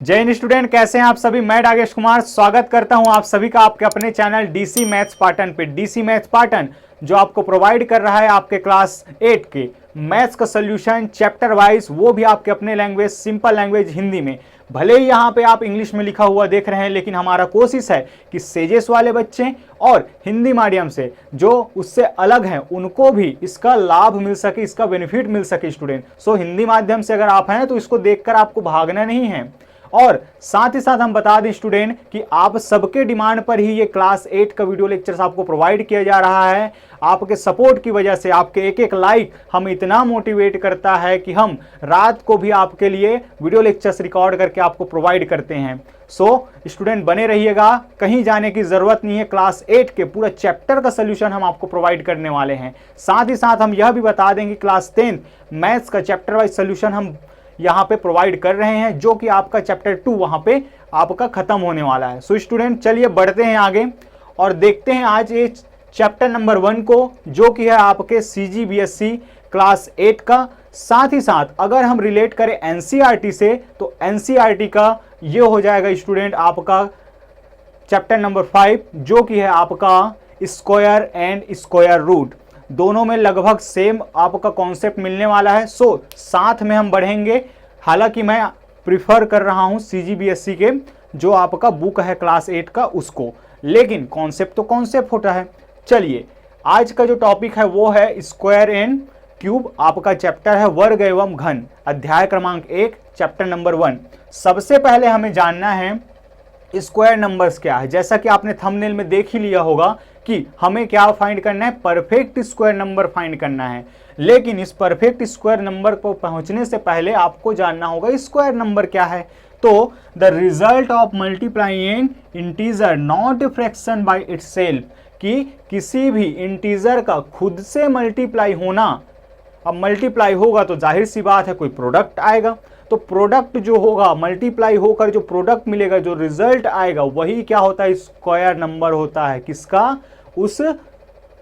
जय हिंद स्टूडेंट, कैसे हैं आप सभी। मैं राजेश कुमार स्वागत करता हूं आप सभी का आपके अपने चैनल डीसी मैथ्स पाटन पे। डीसी मैथ्स पाटन जो आपको प्रोवाइड कर रहा है आपके क्लास 8 के मैथ्स का सोल्यूशन चैप्टर वाइज, वो भी आपके अपने लैंग्वेज सिंपल लैंग्वेज हिंदी में। भले ही यहाँ पे आप इंग्लिश में लिखा हुआ देख रहे हैं, लेकिन हमारा कोशिश है कि सेजेस वाले बच्चे और हिंदी मीडियम से जो उससे अलग हैं उनको भी इसका लाभ मिल सके, इसका बेनिफिट मिल सके स्टूडेंट। सो हिंदी माध्यम से अगर आप हैं तो इसको देखकर आपको भागना नहीं है। और साथ ही साथ हम बता दें स्टूडेंट कि आप सबके डिमांड पर ही ये क्लास 8 का वीडियो लेक्चर्स आपको प्रोवाइड किया जा रहा है। आपके सपोर्ट की वजह से, आपके एक एक लाइक हमें इतना मोटिवेट करता है कि हम रात को भी आपके लिए वीडियो लेक्चर्स रिकॉर्ड करके आपको प्रोवाइड करते हैं। सो स्टूडेंट बने रहिएगा, कहीं जाने की जरूरत नहीं है। क्लास 8 के पूरा चैप्टर का सोल्यूशन हम आपको प्रोवाइड करने वाले हैं। साथ ही साथ हम यह भी बता देंगे क्लास 10 मैथ्स का चैप्टर वाइज सोल्यूशन हम यहाँ पे प्रोवाइड कर रहे हैं, जो कि आपका चैप्टर 2 वहाँ पे आपका खत्म होने वाला है। सो स्टूडेंट चलिए बढ़ते हैं आगे और देखते हैं आज ये चैप्टर नंबर 1 को, जो कि है आपके CGBSE क्लास 8 का। साथ ही साथ अगर हम रिलेट करें NCERT से तो NCERT का ये हो जाएगा स्टूडेंट आपका चैप्टर नंबर 5, जो कि है आपका स्क्वायर एंड स्क्वायर रूट। दोनों में लगभग सेम आपका कॉन्सेप्ट मिलने वाला है। सो साथ में हम बढ़ेंगे। हालांकि मैं प्रिफर कर रहा हूं CGBSE के जो आपका बुक है क्लास 8 का उसको, लेकिन कॉन्सेप्ट तो कॉन्सेप्ट होता है। चलिए आज का जो टॉपिक है वो है स्क्वायर एंड क्यूब। आपका चैप्टर है वर्ग एवं घन, अध्याय क्रमांक 1 चैप्टर नंबर 1। सबसे पहले हमें जानना है स्क्वायर नंबर्स क्या है। जैसा कि आपने थंबनेल में देख ही लिया होगा कि हमें क्या फाइंड करना है, परफेक्ट स्क्वायर नंबर फाइंड करना है। लेकिन इस परफेक्ट स्क्वायर नंबर को पहुंचने से पहले आपको जानना होगा स्क्वायर नंबर क्या है। तो the result of multiplying integer not fraction by itself, कि किसी भी इंटीजर का खुद से मल्टीप्लाई होना। अब मल्टीप्लाई होगा तो जाहिर सी बात है कोई प्रोडक्ट आएगा, तो प्रोडक्ट जो होगा मल्टीप्लाई होकर जो प्रोडक्ट मिलेगा, जो रिजल्ट आएगा, वही क्या होता है, स्क्वायर नंबर होता है। किसका? उस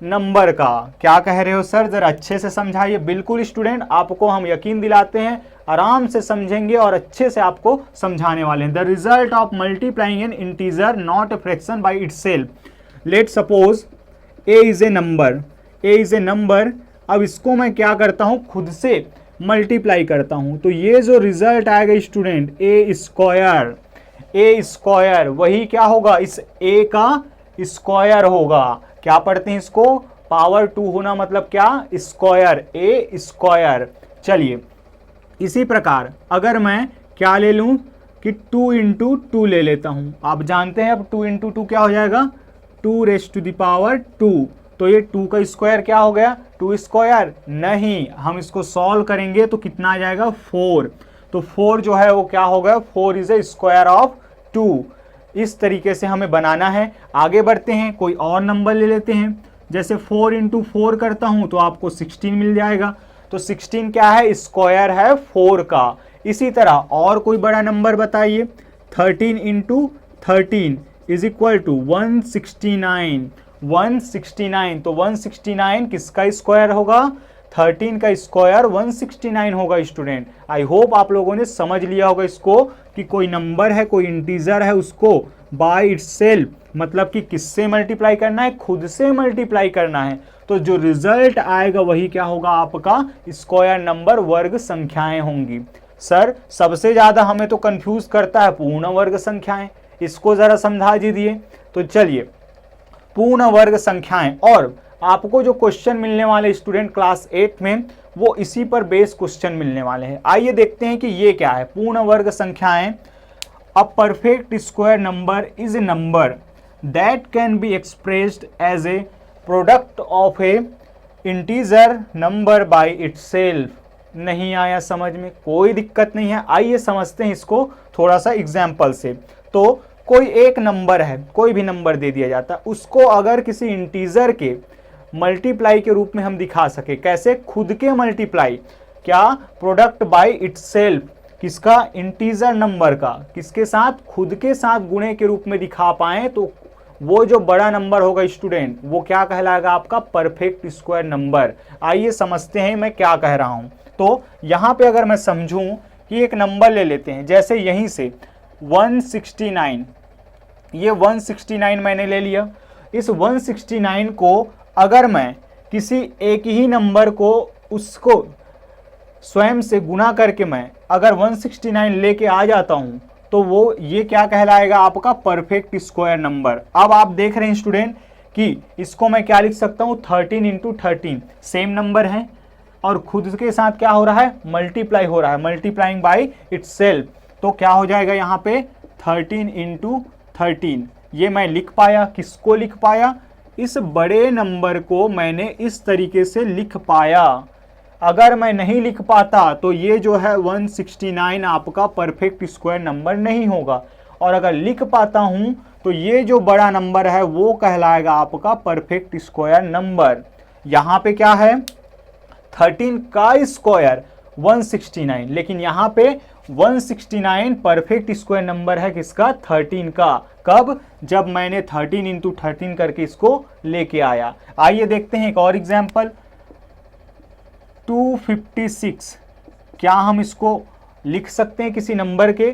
नंबर का। क्या कह रहे हो सर, जरा अच्छे से समझाइए। बिल्कुल स्टूडेंट, आपको हम यकीन दिलाते हैं, आराम से समझेंगे और अच्छे से आपको समझाने वाले हैं। The result of multiplying N integer not a fraction by itself. Let suppose A is a number, A is a number. अब इसको मैं क्या करता हूं, खुद से मल्टीप्लाई करता हूं, तो ये जो रिजल्ट आएगा स्टूडेंट ए स्क्वायर, ए स्क्वायर वही क्या होगा, इस ए का स्क्वायर होगा। क्या पढ़ते हैं इसको, पावर 2 होना मतलब क्या, स्क्वायर, ए स्क्वायर। चलिए इसी प्रकार अगर मैं क्या ले लूं कि 2 इंटू 2 ले लेता हूं। आप जानते हैं अब 2 इंटू 2 क्या हो जाएगा, 2 रेज़ टू द पावर 2। तो ये 2 का स्क्वायर क्या हो गया, 2 स्क्वायर नहीं। हम इसको सॉल्व करेंगे तो कितना आ जाएगा, 4। तो 4 जो है वो क्या होगा, 4 इज ए स्क्वायर ऑफ 2। इस तरीके से हमें बनाना है। आगे बढ़ते हैं, कोई और नंबर ले लेते हैं। जैसे 4 इंटू 4 करता हूं तो आपको 16 मिल जाएगा। तो 16 क्या है, स्क्वायर है 4 का। इसी तरह और कोई बड़ा नंबर बताइए। 13 इंटू 13 इज इक्वल टू 169। 169, तो 169 किसका स्क्वायर होगा, 13 का स्क्वायर 169 होगा स्टूडेंट। आई होप आप लोगों ने समझ लिया होगा इसको कि कोई नंबर है, कोई इंटीजर है, उसको बाय इटसेल्फ मतलब कि किससे मल्टीप्लाई करना है, खुद से मल्टीप्लाई करना है। तो जो रिजल्ट आएगा वही क्या होगा, आपका स्क्वायर नंबर, वर्ग संख्याएं होंगी। सर सबसे ज्यादा हमें तो कंफ्यूज करता है पूर्ण वर्ग संख्याएं, इसको जरा समझा दीजिए। तो चलिए पूर्ण वर्ग संख्याएं, और आपको जो क्वेश्चन मिलने वाले स्टूडेंट क्लास 8 में वो इसी पर बेस क्वेश्चन मिलने वाले हैं। आइए देखते हैं कि ये क्या है, पूर्ण वर्ग संख्याएं। A perfect square number is a number that can be expressed as a product of a integer number by itself. नहीं आया समझ में, कोई दिक्कत नहीं है। आइए समझते हैं इसको थोड़ा सा एग्जाम्पल से। तो कोई एक नंबर है, कोई भी नंबर दे दिया जाता है, उसको अगर किसी इंटीजर के मल्टीप्लाई के रूप में हम दिखा सके, कैसे, खुद के मल्टीप्लाई, क्या, प्रोडक्ट बाय इटसेल्फ, किसका, इंटीजर नंबर का, किसके साथ, खुद के साथ गुणे के रूप में दिखा पाए, तो वो जो बड़ा नंबर होगा स्टूडेंट वो क्या कहलाएगा, आपका परफेक्ट स्क्वायर नंबर। आइए समझते हैं मैं क्या कह रहा हूं। तो यहां पे अगर मैं समझूं कि एक नंबर ले लेते हैं, जैसे यहीं से 169, ये 169 मैंने ले लिया। इस 169 को अगर मैं किसी एक ही नंबर को उसको स्वयं से गुना करके मैं अगर 169 लेके आ जाता हूं तो वो ये क्या कहलाएगा, आपका परफेक्ट स्क्वायर नंबर। अब आप देख रहे हैं स्टूडेंट कि इसको मैं क्या लिख सकता हूं, 13 इंटू 13, सेम नंबर है और खुद के साथ क्या हो रहा है, मल्टीप्लाई हो रहा है, मल्टीप्लाइंग बाई इटसेल्फ। तो क्या हो जाएगा यहाँ पे 13 इंटू 13, ये मैं लिख पाया। किसको लिख पाया, इस बड़े नंबर को मैंने इस तरीके से लिख पाया। अगर मैं नहीं लिख पाता तो ये जो है 169 आपका परफेक्ट स्क्वायर नंबर नहीं होगा, और अगर लिख पाता हूं तो ये जो बड़ा नंबर है वो कहलाएगा आपका परफेक्ट स्क्वायर नंबर। यहां पे क्या है, 13 का स्क्वायर 169, लेकिन यहां पे 169 परफेक्ट स्क्वायर नंबर है किसका, 13 का। कब, जब मैंने 13 इंटू 13 करके इसको लेके आया। आइए देखते हैं एक और एग्जाम्पल, 256। क्या हम इसको लिख सकते हैं किसी नंबर के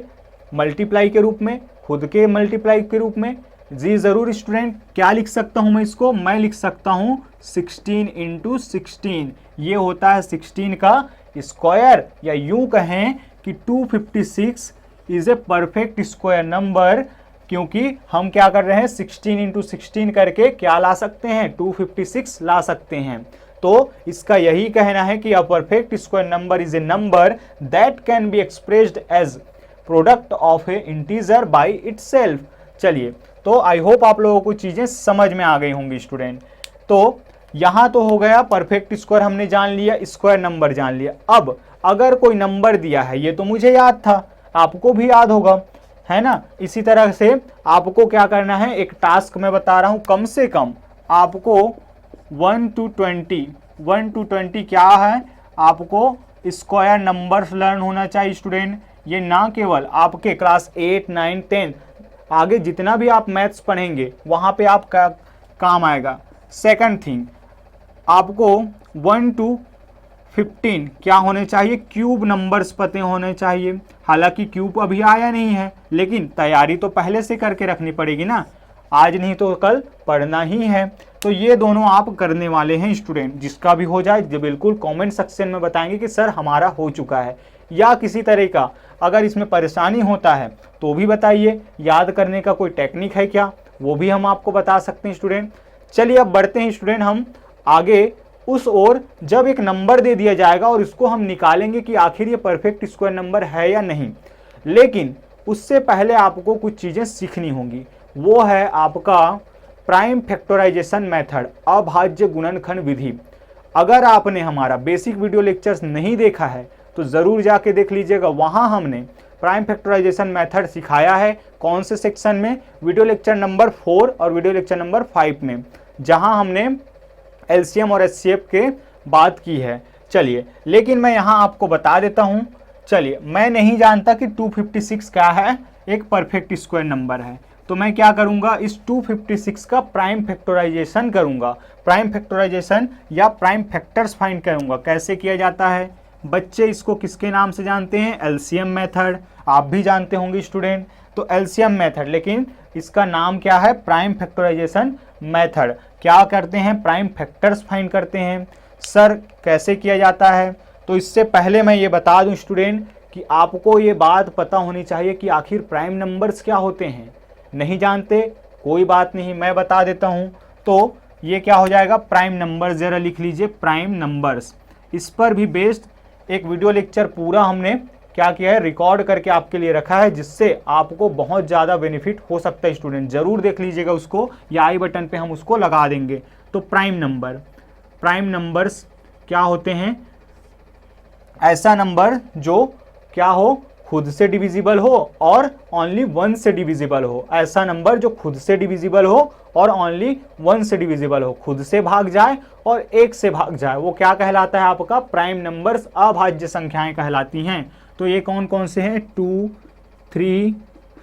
मल्टीप्लाई के रूप में, खुद के मल्टीप्लाई के रूप में? जी जरूर स्टूडेंट। क्या लिख सकता हूं मैं इसको, मैं लिख सकता हूं 16 इंटू 16, ये होता है 16 का स्क्वायर, या यूं कहें कि 256 is a perfect square number, क्योंकि हम क्या कर रहे हैं 16 इंटू 16 करके क्या ला सकते हैं, 256 ला सकते हैं। तो इसका यही कहना है कि a perfect square number is a number that can be expressed as product of a integer by itself. चलिए, तो आई होप आप लोगों को चीजें समझ में आ गई होंगी स्टूडेंट। तो यहां तो हो गया परफेक्ट स्क्वायर हमने जान लिया, स्क्वायर नंबर जान लिया। अब अगर कोई नंबर दिया है, ये तो मुझे याद था, आपको भी याद होगा, है ना। इसी तरह से आपको क्या करना है, एक टास्क मैं बता रहा हूं, कम से कम आपको 1 to 20 क्या है, आपको स्क्वायर नंबर्स लर्न होना चाहिए स्टूडेंट। ये ना केवल आपके क्लास 8, 9, 10 आगे जितना भी आप मैथ्स पढ़ेंगे वहाँ पे आपका काम आएगा। सेकंड थिंग, आपको 1 to 15 क्या होने चाहिए, क्यूब नंबर्स पते होने चाहिए। हालांकि क्यूब अभी आया नहीं है, लेकिन तैयारी तो पहले से करके रखनी पड़ेगी ना, आज नहीं तो कल पढ़ना ही है। तो ये दोनों आप करने वाले हैं स्टूडेंट। जिसका भी हो जाए जो बिल्कुल कमेंट सेक्शन में बताएंगे कि सर हमारा हो चुका है, या किसी तरह का अगर इसमें परेशानी होता है तो भी बताइए। याद करने का कोई टेक्निक है क्या, वो भी हम आपको बता सकते हैं स्टूडेंट। चलिए अब बढ़ते हैं स्टूडेंट हम आगे उस ओर, जब एक नंबर दे दिया जाएगा और इसको हम निकालेंगे कि आखिर ये परफेक्ट स्क्वायर नंबर है या नहीं। लेकिन उससे पहले आपको कुछ चीज़ें सीखनी होंगी, वो है आपका प्राइम फैक्टराइजेशन मेथड, अभाज्य गुणनखंड विधि। अगर आपने हमारा बेसिक वीडियो लेक्चर्स नहीं देखा है तो ज़रूर जाके देख लीजिएगा, वहाँ हमने प्राइम फैक्टराइजेशन मेथड सिखाया है। कौन से सेक्शन में, वीडियो लेक्चर नंबर 4 और वीडियो लेक्चर नंबर 5 में, जहाँ हमने एलसीएम और एचसीएफ के बात की है। चलिए, लेकिन मैं यहाँ आपको बता देता हूँ। चलिए, मैं नहीं जानता कि 256 क्या है, एक परफेक्ट स्क्वायर नंबर है, तो मैं क्या करूंगा, इस 256 का प्राइम फैक्टराइजेशन करूंगा। प्राइम फैक्टराइजेशन या प्राइम फैक्टर्स फाइंड करूंगा। कैसे किया जाता है बच्चे, इसको किसके नाम से जानते हैं, एलसीएम मेथड। आप भी जानते होंगे स्टूडेंट, तो एलसीएम मेथड, लेकिन इसका नाम क्या है, प्राइम फैक्टराइजेशन मेथड। क्या करते हैं, प्राइम फैक्टर्स फाइंड करते हैं। सर कैसे किया जाता है, तो इससे पहले मैं ये बता दूं स्टूडेंट कि आपको ये बात पता होनी चाहिए कि आखिर प्राइम नंबर्स क्या होते हैं। नहीं जानते, कोई बात नहीं, मैं बता देता हूं। तो ये क्या हो जाएगा, प्राइम नंबर, जरा लिख लीजिए प्राइम नंबर्स। इस पर भी बेस्ड एक वीडियो लेक्चर पूरा हमने क्या किया है, रिकॉर्ड करके आपके लिए रखा है, जिससे आपको बहुत ज़्यादा बेनिफिट हो सकता है स्टूडेंट। ज़रूर देख लीजिएगा उसको, या आई बटन पे हम उसको लगा देंगे। तो प्राइम नंबर, प्राइम नंबर्स क्या होते हैं, ऐसा नंबर जो क्या हो, खुद से डिविजिबल हो और ओनली 1 से डिविजिबल हो। ऐसा नंबर जो खुद से डिविजिबल हो और ओनली 1 से डिविजिबल हो, खुद से भाग जाए और 1 से भाग जाए, वो क्या कहलाता है, आपका प्राइम नंबर्स, अभाज्य संख्याएं कहलाती हैं। तो ये कौन कौन से हैं, 2, 3,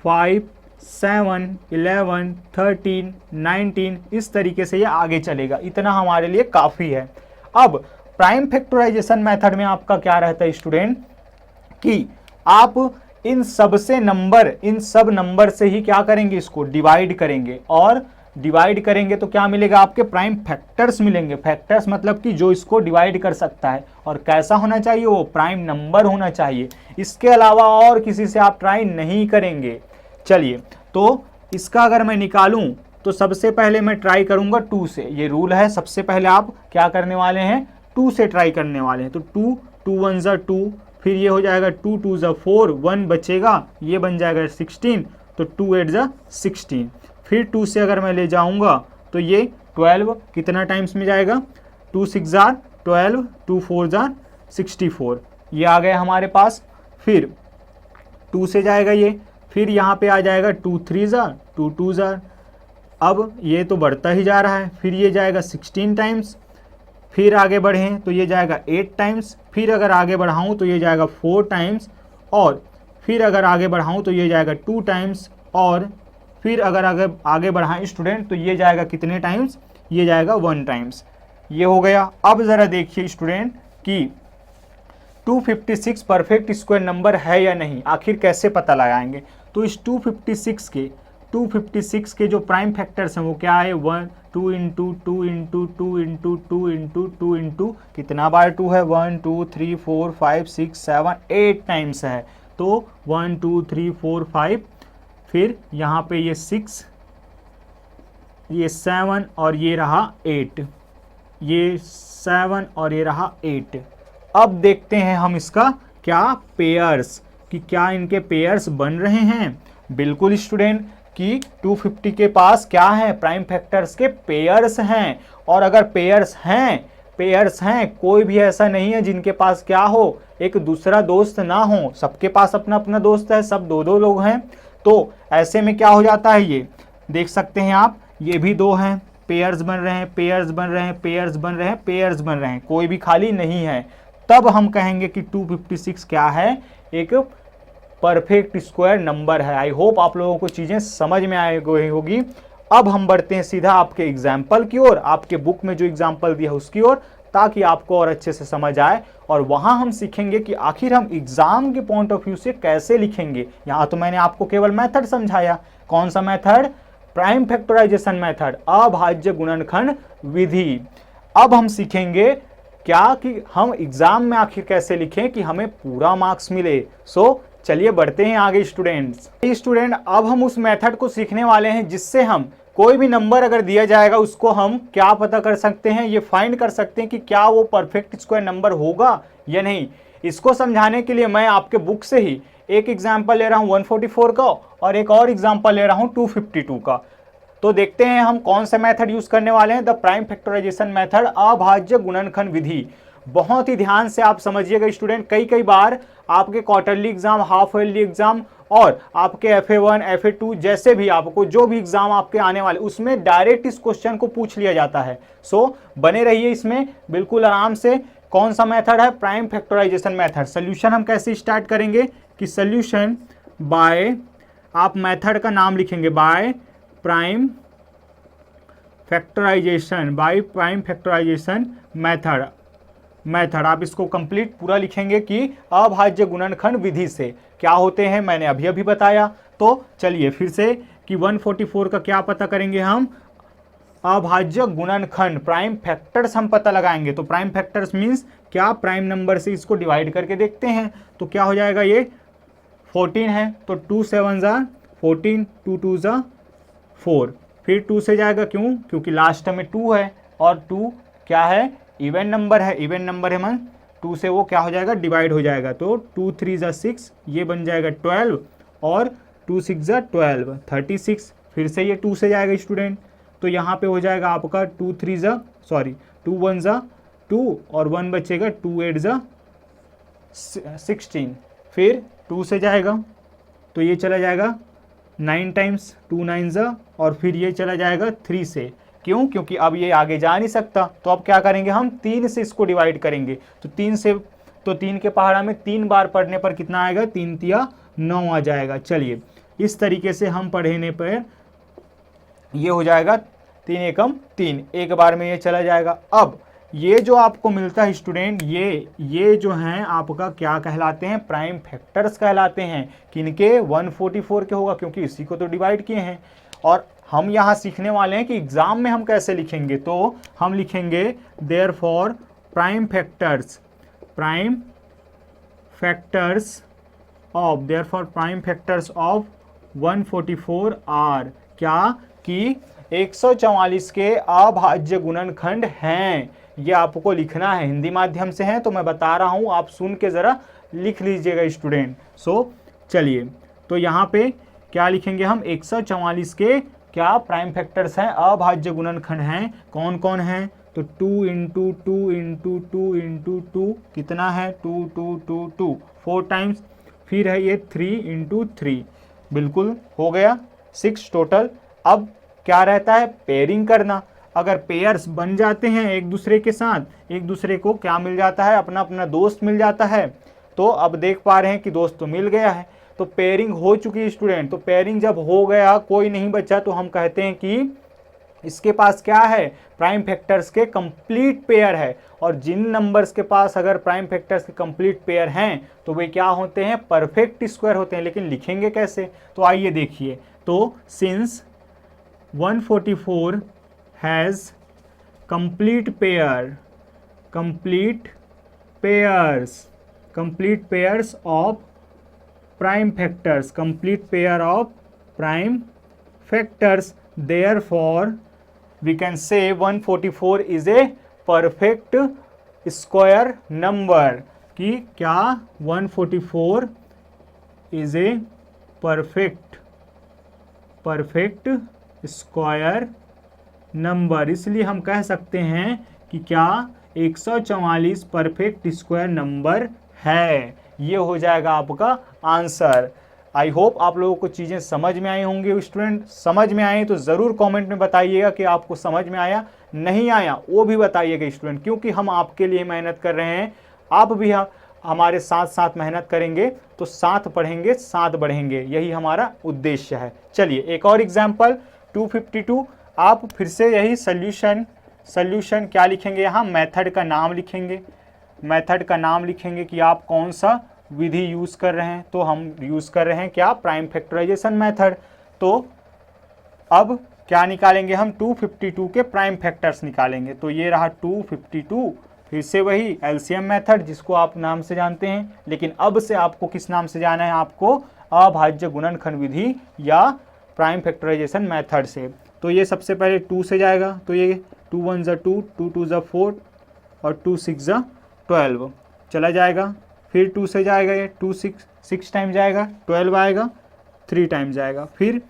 5, 7, 11, 13, 19, इस तरीके से ये आगे चलेगा। इतना हमारे लिए काफ़ी है। अब प्राइम फैक्टराइजेशन मेथड में आपका क्या रहता है स्टूडेंट, कि आप इन सब नंबर से ही क्या करेंगे, इसको डिवाइड करेंगे, और डिवाइड करेंगे तो क्या मिलेगा, आपके प्राइम फैक्टर्स मिलेंगे। फैक्टर्स मतलब कि जो इसको डिवाइड कर सकता है, और कैसा होना चाहिए, वो प्राइम नंबर होना चाहिए। इसके अलावा और किसी से आप ट्राई नहीं करेंगे। चलिए, तो इसका अगर मैं निकालूं तो सबसे पहले मैं ट्राई करूंगा 2 से। ये रूल है, सबसे पहले आप क्या करने वाले हैं, 2 से ट्राई करने वाले हैं। तो 2 2 1 ज़ा 2, फिर ये हो जाएगा 2 2 ज़ा 4, 1 बचेगा, ये बन जाएगा 16, तो 2 8 ज़ा 16। फिर 2 से अगर मैं ले जाऊंगा तो ये 12 कितना टाइम्स में जाएगा, 2 6 ज़ा 12, 2 4 ज़ा 64, ये आ गया हमारे पास। फिर 2 से जाएगा ये, फिर यहाँ पे आ जाएगा 2 3 ज़ा 2 2 ज़ा, अब ये तो बढ़ता ही जा रहा है। फिर ये जाएगा 16 टाइम्स, फिर आगे बढ़ें तो ये जाएगा 8 टाइम्स, फिर अगर आगे बढ़ाऊँ तो ये जाएगा 4 टाइम्स, और फिर अगर आगे बढ़ाऊँ तो ये जाएगा 2 टाइम्स, और फिर अगर आगे बढ़ाएं स्टूडेंट तो ये जाएगा कितने टाइम्स, ये जाएगा 1 टाइम्स। ये हो गया। अब ज़रा देखिए स्टूडेंट कि 256 परफेक्ट स्क्वायर नंबर है या नहीं, आखिर कैसे पता लगाएंगे। तो इस 256 के जो प्राइम फैक्टर्स हैं वो क्या है, 1 2 into 2 into 2 into 2 into 2 into कितना बार 2 है, 1 2 3 4 5 6 7 8 टाइम्स है। तो 1 2 3 4 5, फिर यहाँ पे ये 6, ये 7 और ये रहा 8, ये 7 और ये रहा 8। अब देखते हैं हम इसका क्या पेयर्स, कि क्या इनके पेयर्स बन रहे हैं। बिल्कुल स्टूडेंट, कि 250 के पास क्या है, प्राइम फैक्टर्स के पेयर्स हैं। और अगर पेयर्स हैं, कोई भी ऐसा नहीं है जिनके पास क्या हो, एक दूसरा दोस्त ना हो, सबके पास अपना अपना दोस्त है, सब 2 2 लोग हैं। तो ऐसे में क्या हो जाता है, ये देख सकते हैं आप, ये भी 2 हैं, पेयर्स बन रहे हैं, पेयर्स बन रहे हैं, पेयर्स बन रहे हैं, पेयर्स बन रहे हैं, कोई भी खाली नहीं है। तब हम कहेंगे कि 256 क्या है, एक परफेक्ट स्क्वायर नंबर है। आई होप आप लोगों को चीज़ें समझ में आई गई होगी। अब हम बढ़ते हैं सीधा आपके एग्जाम्पल की ओर, आपके बुक में जो एग्जाम्पल दिया है उसकी ओर, ताकि आपको और अच्छे से समझ आए। और वहाँ हम सीखेंगे कि आखिर हम एग्जाम के पॉइंट ऑफ व्यू से कैसे लिखेंगे। यहाँ तो मैंने आपको केवल मेथड समझाया, कौन सा मेथड, प्राइम फैक्टराइजेशन मेथड, अभाज्य गुणनखंड विधि। अब हम सीखेंगे क्या कि हम एग्जाम में आखिर कैसे लिखें कि हमें पूरा मार्क्स मिले। सो चलिए बढ़ते हैं आगे स्टूडेंट, अब हम उस मेथड को सीखने वाले हैं जिससे हम कोई भी नंबर अगर दिया जाएगा उसको हम क्या पता कर सकते हैं, ये फाइंड कर सकते हैं कि क्या वो परफेक्ट स्क्वायर नंबर होगा या नहीं। इसको समझाने के लिए मैं आपके बुक से ही एक एग्जाम्पल ले रहा हूँ 144 का, और एक और एग्जाम्पल ले रहा हूँ 252 का। तो देखते हैं हम कौन सा मेथड यूज करने वाले हैं, द प्राइम फैक्टराइजेशन मेथड, अभाज्य गुणनखंड विधि। बहुत ही ध्यान से आप समझिएगा स्टूडेंट, कई बार आपके quarterly exam, half yearly exam और आपके FA1 FA2 जैसे भी आपको जो भी एग्जाम आपके आने वाले, उसमें डायरेक्ट इस क्वेश्चन को पूछ लिया जाता है। सो बने रहिए इसमें बिल्कुल आराम से। कौन सा मेथड है, प्राइम फैक्टराइजेशन मेथड। सोल्यूशन हम कैसे स्टार्ट करेंगे कि सोल्यूशन बाय, आप मेथड का नाम लिखेंगे बाय प्राइम फैक्टराइजेशन, मेथड आप इसको कंप्लीट पूरा लिखेंगे कि अभाज्य गुणनखंड विधि से क्या होते हैं, मैंने अभी अभी बताया। तो चलिए फिर से कि 144 का क्या पता करेंगे हम, अभाज्य गुणनखंड, प्राइम फैक्टर्स हम पता लगाएंगे। तो प्राइम फैक्टर्स मीन्स क्या, प्राइम नंबर से इसको डिवाइड करके देखते हैं। तो क्या हो जाएगा, ये 14 है तो 2 7 ज़ा 14, 2 2 ज़ा 4, फिर 2 से जाएगा, क्योंकि लास्ट में 2 है, और 2 क्या है, इवन नंबर है मन 2 से वो क्या हो जाएगा, डिवाइड हो जाएगा। तो 2 3 ज़ा 6, ये बन जाएगा 12, और 2 6 ज़ा 12 36, फिर से ये 2 से जाएगा स्टूडेंट। तो यहाँ पे हो जाएगा आपका 2 1 ज़ा 2 और 1 बचेगा, 2 8 ज़ा 16, फिर 2 से जाएगा तो ये चला जाएगा 9 टाइम्स, 2 9 ज़ा, और फिर ये चला जाएगा 3 से, क्योंकि अब ये आगे जा नहीं सकता। तो अब क्या करेंगे, हम 3 से इसको डिवाइड करेंगे। तो 3 के पहाड़ा में 3 बार पढ़ने पर कितना आएगा, 3 तिया 9 आ जाएगा। चलिए इस तरीके से हम पढ़ने पर ये हो जाएगा 3 एकम 3, एक बार में ये चला जाएगा। अब ये जो आपको मिलता है स्टूडेंट, ये जो हैं आपका क्या कहलाते हैं, प्राइम फैक्टर्स कहलाते हैं। किनके, 144 के होगा, क्योंकि इसी को तो डिवाइड किए हैं। और हम यहाँ सीखने वाले हैं कि एग्जाम में हम कैसे लिखेंगे। तो हम लिखेंगे therefore prime factors of 144 are क्या, कि 144 के अभाज्य गुणनखंड हैं। ये आपको लिखना है, हिंदी माध्यम से है तो मैं बता रहा हूं, आप सुन के जरा लिख लीजिएगा स्टूडेंट। सो चलिए, तो यहाँ पे क्या लिखेंगे हम, 144 के क्या प्राइम फैक्टर्स हैं, अभाज्य गुणनखंड हैं, कौन कौन हैं। तो 2 इंटू 2 इंटू 2 इंटू 2 कितना है, 2 2 2 2 4 टाइम्स। फिर है ये 3 इंटू 3, बिल्कुल हो गया 6 टोटल। अब क्या रहता है, पेयरिंग करना। अगर पेयर्स बन जाते हैं एक दूसरे के साथ, एक दूसरे को क्या मिल जाता है, अपना अपना दोस्त मिल जाता है। तो अब देख पा रहे हैं कि दोस्त तो मिल गया है, तो पेयरिंग हो चुकी है स्टूडेंट। तो पेयरिंग जब हो गया, कोई नहीं बचा, तो हम कहते हैं कि इसके पास क्या है, प्राइम फैक्टर्स के कंप्लीट पेयर है। और जिन नंबर्स के पास अगर प्राइम फैक्टर्स के कंप्लीट पेयर हैं तो वे क्या होते हैं, परफेक्ट स्क्वायर होते हैं। लेकिन लिखेंगे कैसे, तो आइए देखिए। तो since 144 has complete pairs of prime factors, therefore we can say 144 is a perfect square number। कि क्या, 144 is a perfect square number. इसलिए हम कह सकते हैं कि क्या, 144 परफेक्ट स्क्वायर नंबर है। ये हो जाएगा आपका आंसर। आई होप आप लोगों को चीज़ें समझ में आई होंगी स्टूडेंट। समझ में आई तो ज़रूर कमेंट में बताइएगा कि आपको समझ में आया, नहीं आया वो भी बताइएगा स्टूडेंट, क्योंकि हम आपके लिए मेहनत कर रहे हैं। आप भी हमारे साथ साथ मेहनत करेंगे तो साथ पढ़ेंगे साथ बढ़ेंगे, यही हमारा उद्देश्य है। चलिए एक और एग्जाम्पल 252। आप फिर से यही सल्यूशन क्या लिखेंगे, यहाँ मेथड का नाम लिखेंगे। मेथड का नाम लिखेंगे कि आप कौन सा विधि यूज़ कर रहे हैं। तो हम यूज़ कर रहे हैं क्या, प्राइम फैक्टराइजेशन मेथड। तो अब क्या निकालेंगे हम, 252 के प्राइम फैक्टर्स निकालेंगे। तो ये रहा 252, फिर से वही एलसीएम मेथड जिसको आप नाम से जानते हैं। लेकिन अब से आपको किस नाम से जाना है, आपको अभाज्य गुणनखंड विधि या प्राइम फैक्टराइजेशन मेथड से। तो ये सबसे पहले 2 से जाएगा, तो ये 2 1 ज़ा 2, 2 2 ज़ा 4 और 2 6 ज़ा 12 चला जाएगा। फिर 2 से जाएगा, ये 2 6 टाइम जाएगा, 12 आएगा, 3 टाइम जाएगा। फिर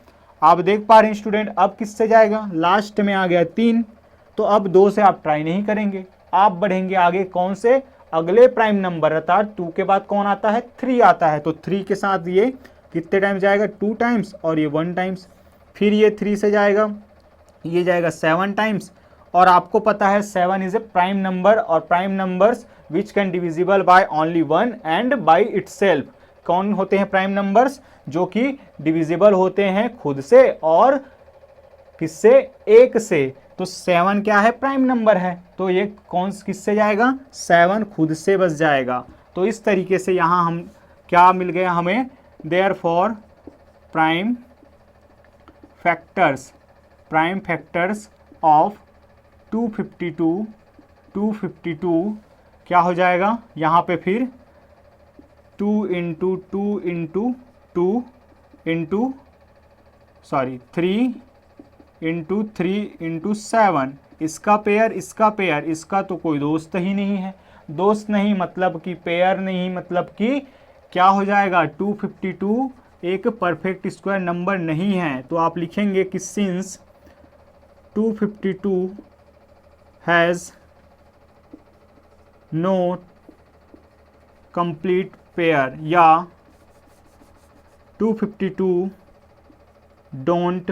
आप देख पा रहे हैं स्टूडेंट, अब किससे जाएगा, लास्ट में आ गया 3। तो अब 2 से आप ट्राई नहीं करेंगे, आप बढ़ेंगे आगे कौन से, अगले प्राइम नंबर, अर्थात 2 के बाद कौन आता है, 3 आता है। तो 3 के साथ ये कितने टाइम जाएगा, 2 टाइम्स और ये 1 टाइम्स। फिर ये 3 से जाएगा, ये जाएगा 7 टाइम्स। और आपको पता है 7 इज ए प्राइम नंबर, और prime numbers which can divisible by only 1 and by itself. कौन होते हैं प्राइम नंबर्स, जो कि डिविजिबल होते हैं खुद से और किससे, 1 से। तो 7 क्या है, प्राइम नंबर है। तो ये कौन किससे जाएगा, 7 खुद से बस जाएगा। तो इस तरीके से यहाँ हम क्या मिल गया हमें, देयरफॉर प्राइम फैक्टर्स ऑफ 252 क्या हो जाएगा, यहाँ पे फिर 2 into 2 into 2 into 3 into 3 into 7, इसका पेयर, इसका तो कोई दोस्त ही नहीं है। दोस्त नहीं मतलब कि पेयर नहीं, मतलब कि क्या हो जाएगा, 252 एक परफेक्ट स्क्वायर नंबर नहीं है। तो आप लिखेंगे कि since 252 has no complete pair, या 252 don't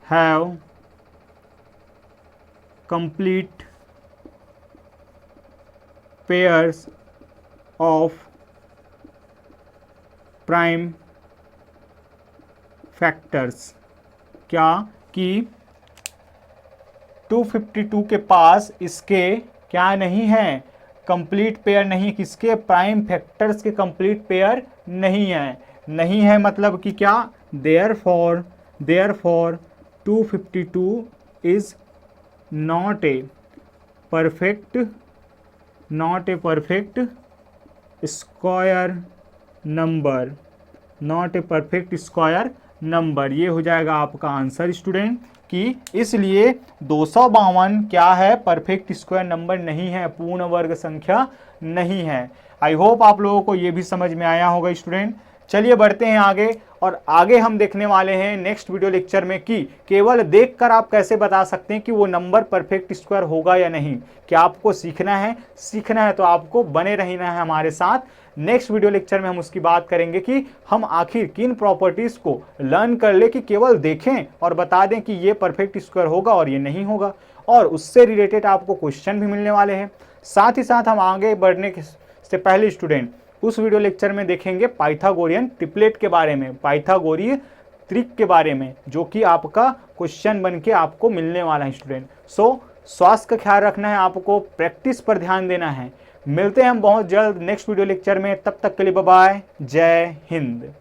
have complete pairs of prime factors. क्या कि 252 के पास इसके क्या नहीं है, कंप्लीट पेयर नहीं, किसके प्राइम फैक्टर्स के कंप्लीट पेयर नहीं है। नहीं है मतलब कि क्या, therefore 252 is not a perfect square number, not a perfect square number. ये हो जाएगा आपका आंसर स्टूडेंट, कि इसलिए 252 क्या है, परफेक्ट स्क्वायर नंबर नहीं है, पूर्ण वर्ग संख्या नहीं है। आई होप आप लोगों को ये भी समझ में आया होगा स्टूडेंट। चलिए बढ़ते हैं आगे, और आगे हम देखने वाले हैं नेक्स्ट वीडियो लेक्चर में कि केवल देखकर आप कैसे बता सकते हैं कि वो नंबर परफेक्ट स्क्वायर होगा या नहीं। क्या आपको सीखना है तो आपको बने रहना है हमारे साथ। नेक्स्ट वीडियो लेक्चर में हम उसकी बात करेंगे कि हम आखिर किन प्रॉपर्टीज को लर्न कर ले कि केवल देखें और बता दें कि ये परफेक्ट स्क्वायर होगा और ये नहीं होगा, और उससे रिलेटेड आपको क्वेश्चन भी मिलने वाले हैं। साथ ही साथ हम आगे बढ़ने से पहले स्टूडेंट उस वीडियो लेक्चर में देखेंगे पाइथागोरियन ट्रिपलेट के बारे में, पाइथागोरीय त्रिक के बारे में, जो कि आपका क्वेश्चन बन के आपको मिलने वाला है स्टूडेंट। सो स्वास्थ्य का ख्याल रखना है, आपको प्रैक्टिस पर ध्यान देना है। मिलते हैं हम बहुत जल्द नेक्स्ट वीडियो लेक्चर में, तब तक के लिए बाय बाय, जय हिंद।